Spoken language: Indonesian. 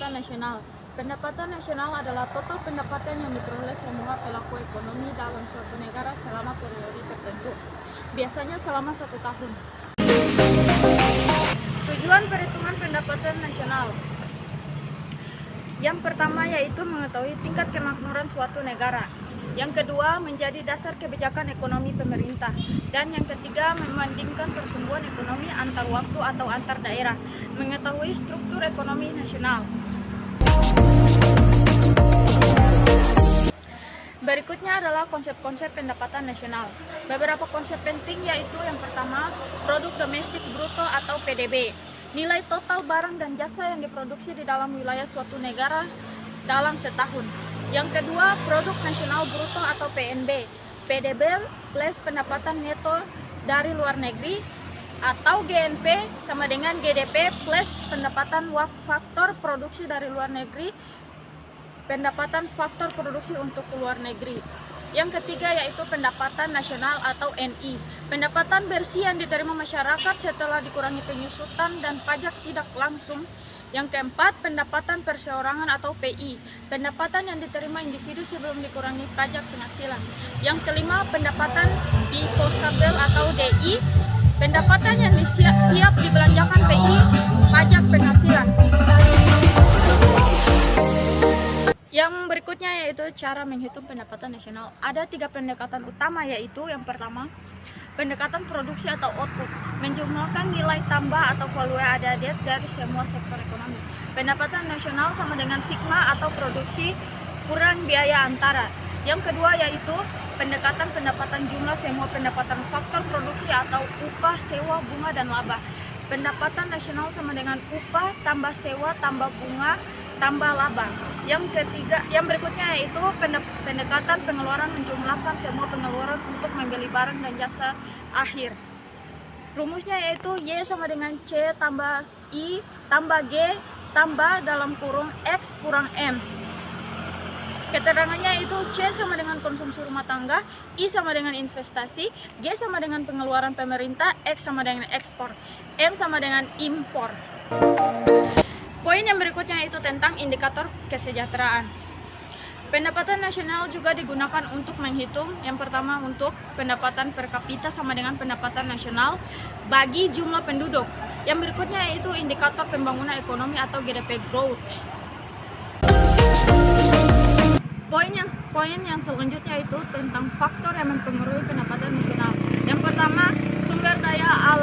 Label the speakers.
Speaker 1: pendapatan nasional. Pendapatan nasional adalah total pendapatan yang diperoleh semua pelaku ekonomi dalam suatu negara selama periode tertentu, biasanya selama 1 tahun. Tujuan perhitungan pendapatan nasional. Yang pertama yaitu mengetahui tingkat kemakmuran suatu negara. Yang kedua, menjadi dasar kebijakan ekonomi pemerintah. Dan yang ketiga, membandingkan pertumbuhan ekonomi antar waktu atau antar daerah, mengetahui struktur ekonomi nasional. Berikutnya adalah konsep-konsep pendapatan nasional. Beberapa konsep penting yaitu yang pertama, produk domestik bruto atau PDB. Nilai total barang dan jasa yang diproduksi di dalam wilayah suatu negara dalam setahun. Yang kedua, produk nasional bruto atau PNB. PDB plus pendapatan neto dari luar negeri, atau GNP sama dengan GDP plus pendapatan faktor produksi dari luar negeri, pendapatan faktor produksi untuk luar negeri. Yang ketiga yaitu pendapatan nasional atau NI, pendapatan bersih yang diterima masyarakat setelah dikurangi penyusutan dan pajak tidak langsung. Yang keempat, pendapatan perseorangan atau PI, pendapatan yang diterima individu sebelum dikurangi pajak penghasilan. Yang kelima, pendapatan disposable atau DI, pendapatan yang siap dibelanjakan PI, pajak penghasilan. Yang berikutnya yaitu cara menghitung pendapatan nasional. Ada 3 pendekatan utama, yaitu yang pertama, pendekatan produksi atau output, menjumlahkan nilai tambah atau value added dari semua sektor ekonomi. Pendapatan nasional sama dengan sigma atau produksi kurang biaya antara. Yang kedua yaitu pendekatan pendapatan jumlah semua pendapatan faktor produksi atau upah, sewa, bunga, dan laba. Pendapatan nasional sama dengan upah tambah sewa tambah bunga tambah laba. Yang berikutnya yaitu pendekatan pengeluaran, menjumlahkan semua pengeluaran untuk membeli barang dan jasa akhir. Rumusnya yaitu Y sama dengan C tambah I tambah G tambah dalam kurung X kurang M. Keterangannya itu C sama dengan konsumsi rumah tangga, I sama dengan investasi, G sama dengan pengeluaran pemerintah, X sama dengan ekspor, M sama dengan impor. Poin yang berikutnya itu tentang indikator kesejahteraan. Pendapatan nasional juga digunakan untuk menghitung, yang pertama untuk pendapatan per kapita sama dengan pendapatan nasional bagi jumlah penduduk. Yang berikutnya yaitu indikator pembangunan ekonomi atau GDP growth. Poin yang selanjutnya itu tentang faktor yang mempengaruhi pendapatan nasional. Yang pertama, sumber daya alam.